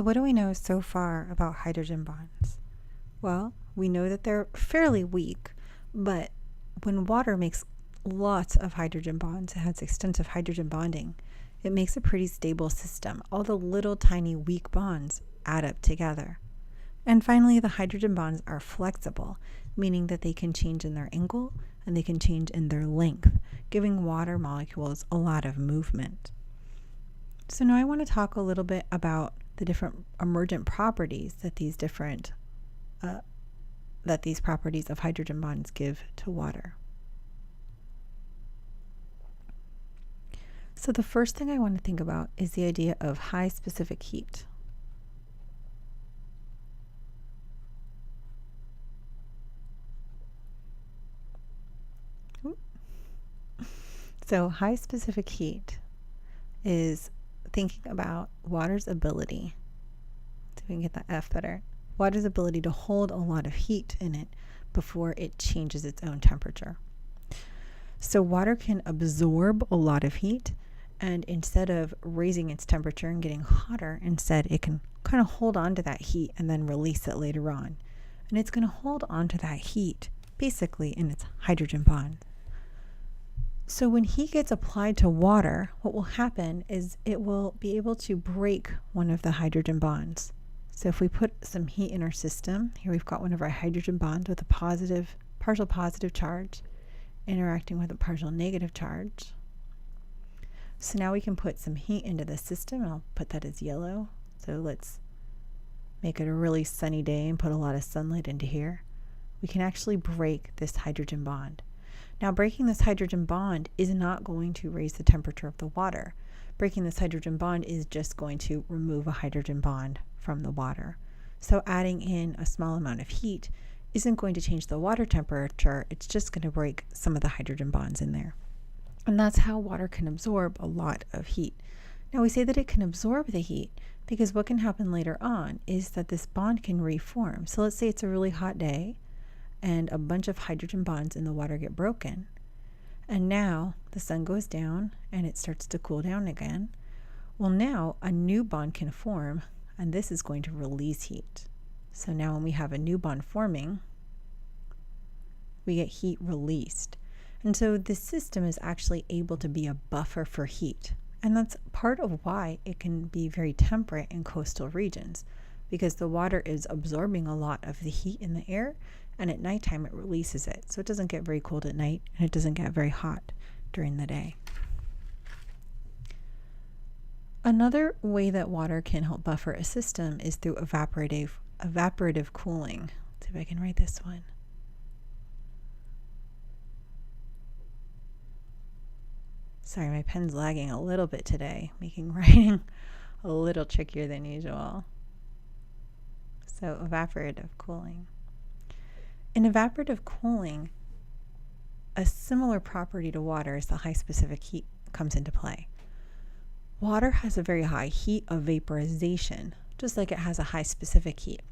So what do we know so far about hydrogen bonds? Well, we know that they're fairly weak, but when water makes lots of hydrogen bonds, it has extensive hydrogen bonding, it makes a pretty stable system. All the little tiny weak bonds add up together. And finally, the hydrogen bonds are flexible, meaning that they can change in their angle and they can change in their length, giving water molecules a lot of movement. So now I want to talk a little bit about the different emergent properties that these properties of hydrogen bonds give to water. So the first thing I want to think about is the idea of high specific heat. So high specific heat is thinking about water's ability, so we can get that F better, water's ability to hold a lot of heat in it before it changes its own temperature. So water can absorb a lot of heat, and instead of raising its temperature and getting hotter, instead it can kind of hold on to that heat and then release it later on. And it's going to hold on to that heat basically in its hydrogen bond. So when heat gets applied to water, what will happen is it will be able to break one of the hydrogen bonds. So if we put some heat in our system, here we've got one of our hydrogen bonds with a partial positive charge interacting with a partial negative charge. So now we can put some heat into the system, and I'll put that as yellow. So let's make it a really sunny day and put a lot of sunlight into here. We can actually break this hydrogen bond. Now, breaking this hydrogen bond is not going to raise the temperature of the water. Breaking this hydrogen bond is just going to remove a hydrogen bond from the water. So adding in a small amount of heat isn't going to change the water temperature. It's just going to break some of the hydrogen bonds in there. And that's how water can absorb a lot of heat. Now, we say that it can absorb the heat because what can happen later on is that this bond can reform. So let's say it's a really hot day and a bunch of hydrogen bonds in the water get broken. And now the sun goes down and it starts to cool down again. Well, now a new bond can form, and this is going to release heat. So now when we have a new bond forming, we get heat released. And so this system is actually able to be a buffer for heat. And that's part of why it can be very temperate in coastal regions, because the water is absorbing a lot of the heat in the air, and at nighttime it releases it. So it doesn't get very cold at night, and it doesn't get very hot during the day. Another way that water can help buffer a system is through evaporative cooling. Let's see if I can write this one. Sorry, my pen's lagging a little bit today, making writing a little trickier than usual. So evaporative cooling. In evaporative cooling, a similar property to water as the high specific heat comes into play. Water has a very high heat of vaporization, just like it has a high specific heat.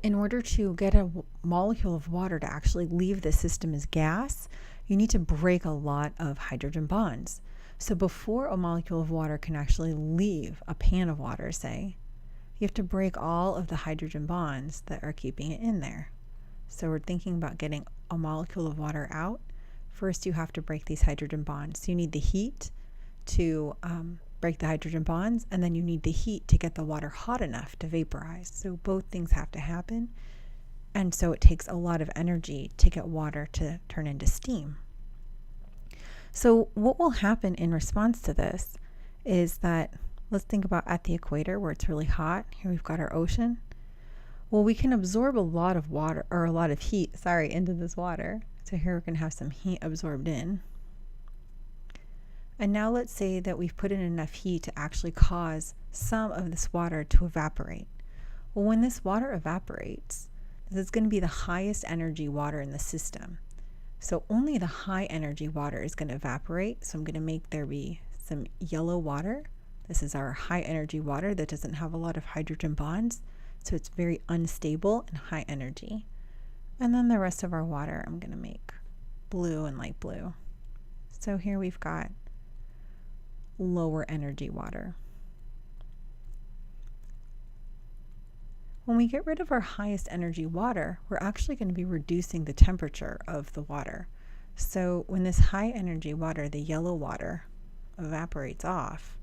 In order to get a molecule of water to actually leave the system as gas, you need to break a lot of hydrogen bonds. So before a molecule of water can actually leave a pan of water, say, you have to break all of the hydrogen bonds that are keeping it in there. So we're thinking about getting a molecule of water out. First, you have to break these hydrogen bonds. So you need the heat to break the hydrogen bonds, and then you need the heat to get the water hot enough to vaporize. So both things have to happen. And so it takes a lot of energy to get water to turn into steam. So what will happen in response to this is that, let's think about at the equator where it's really hot. Here we've got our ocean. Well, we can absorb a lot of water, or a lot of heat, into this water. So here we're going to have some heat absorbed in. And now let's say that we've put in enough heat to actually cause some of this water to evaporate. Well, when this water evaporates, this is going to be the highest energy water in the system. So only the high energy water is going to evaporate. So I'm going to make there be some yellow water. This is our high energy water that doesn't have a lot of hydrogen bonds. So it's very unstable and high energy. And then the rest of our water I'm going to make blue and light blue. So here we've got lower energy water. When we get rid of our highest energy water, we're actually going to be reducing the temperature of the water. So when this high energy water, the yellow water, evaporates off,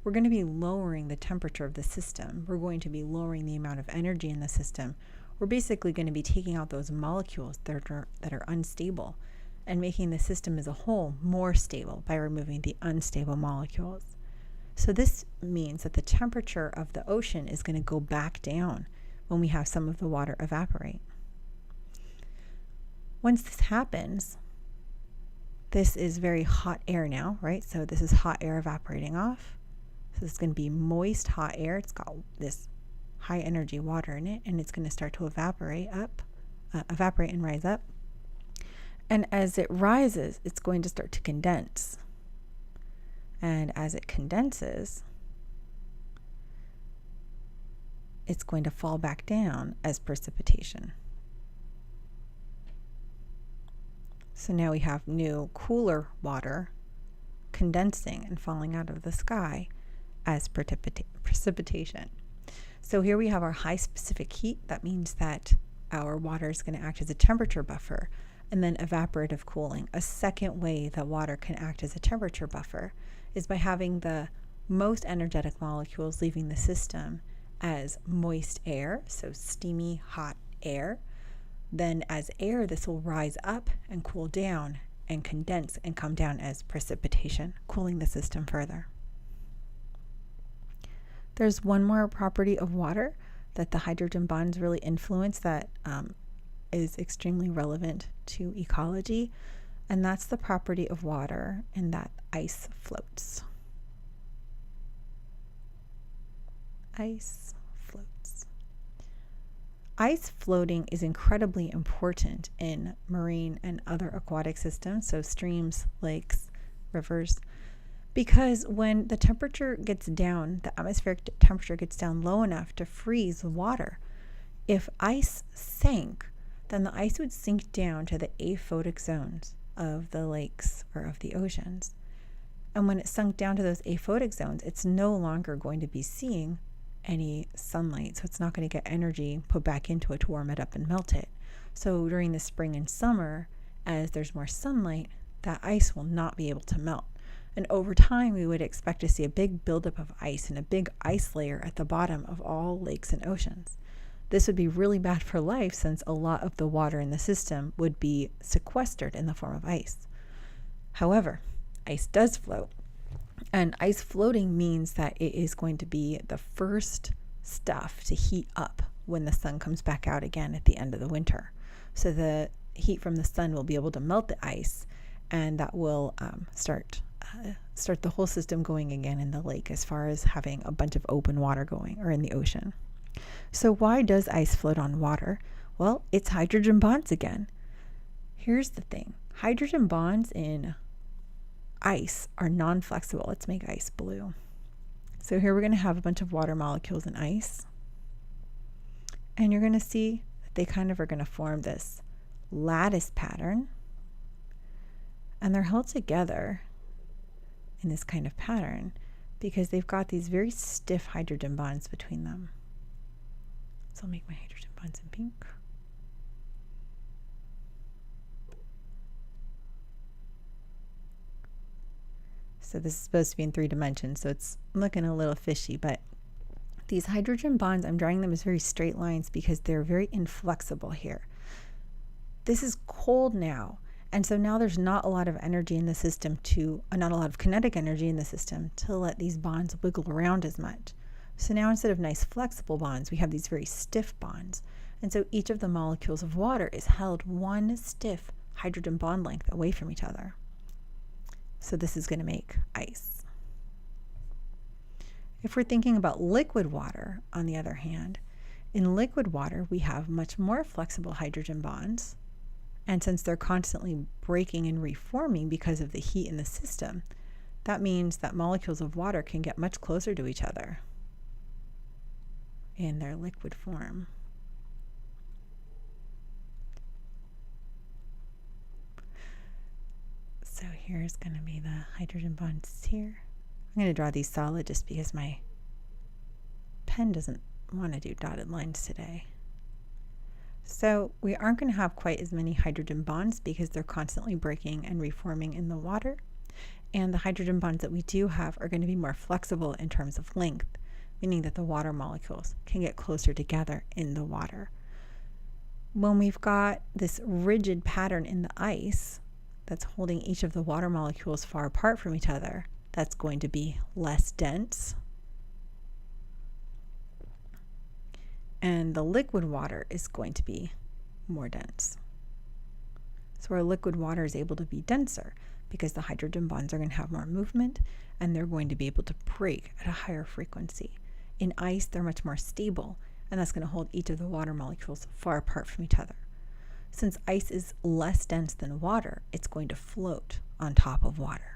we're going to be lowering the temperature of the system. We're going to be lowering the amount of energy in the system. We're basically going to be taking out those molecules that are unstable and making the system as a whole more stable by removing the unstable molecules. So this means that the temperature of the ocean is going to go back down when we have some of the water evaporate. Once this happens, this is very hot air now, right? So this is hot air evaporating off. So this is going to be moist, hot air. It's got this high energy water in it, and it's going to start to evaporate and rise up. And as it rises, it's going to start to condense. And as it condenses, it's going to fall back down as precipitation. So now we have new, cooler water condensing and falling out of the sky as precipitation. So here we have our high specific heat. That means that our water is going to act as a temperature buffer. And then evaporative cooling. A second way that water can act as a temperature buffer is by having the most energetic molecules leaving the system as moist air, so steamy, hot air. Then as air, this will rise up and cool down and condense and come down as precipitation, cooling the system further. There's one more property of water that the hydrogen bonds really influence that is extremely relevant to ecology, and that's the property of water in that ice floats. Ice floats. Ice floating is incredibly important in marine and other aquatic systems, so streams, lakes, rivers, because when the temperature gets down, the atmospheric temperature gets down low enough to freeze water. If ice sank, then the ice would sink down to the aphotic zones of the lakes or of the oceans. And when it sunk down to those aphotic zones, it's no longer going to be seeing any sunlight. So it's not going to get energy put back into it to warm it up and melt it. So during the spring and summer, as there's more sunlight, that ice will not be able to melt. And over time, we would expect to see a big buildup of ice and a big ice layer at the bottom of all lakes and oceans. This would be really bad for life since a lot of the water in the system would be sequestered in the form of ice. However, ice does float. And ice floating means that it is going to be the first stuff to heat up when the sun comes back out again at the end of the winter. So the heat from the sun will be able to melt the ice, and that will start the whole system going again in the lake as far as having a bunch of open water going, or in the ocean. So why does ice float on water? Well, it's hydrogen bonds again. Here's the thing. Hydrogen bonds in ice are non-flexible. Let's make ice blue. So here we're going to have a bunch of water molecules in ice. And you're going to see that they kind of are going to form this lattice pattern. And they're held together in this kind of pattern because they've got these very stiff hydrogen bonds between them. So I'll make my hydrogen bonds in pink. So this is supposed to be in 3 dimensions, so it's looking a little fishy, but these hydrogen bonds, I'm drawing them as very straight lines because they're very inflexible here. This is cold now, and so now there's not a lot of energy in the system not a lot of kinetic energy in the system to let these bonds wiggle around as much. So now instead of nice flexible bonds, we have these very stiff bonds. And so each of the molecules of water is held one stiff hydrogen bond length away from each other. So this is going to make ice. If we're thinking about liquid water, on the other hand, in liquid water, we have much more flexible hydrogen bonds. And since they're constantly breaking and reforming because of the heat in the system, that means that molecules of water can get much closer to each other in their liquid form. So here's going to be the hydrogen bonds here. I'm going to draw these solid just because my pen doesn't want to do dotted lines today. So we aren't going to have quite as many hydrogen bonds because they're constantly breaking and reforming in the water. And the hydrogen bonds that we do have are going to be more flexible in terms of length, meaning that the water molecules can get closer together in the water. When we've got this rigid pattern in the ice that's holding each of the water molecules far apart from each other, that's going to be less dense. And the liquid water is going to be more dense. So our liquid water is able to be denser because the hydrogen bonds are going to have more movement and they're going to be able to break at a higher frequency. In ice, they're much more stable, and that's going to hold each of the water molecules far apart from each other. Since ice is less dense than water, it's going to float on top of water.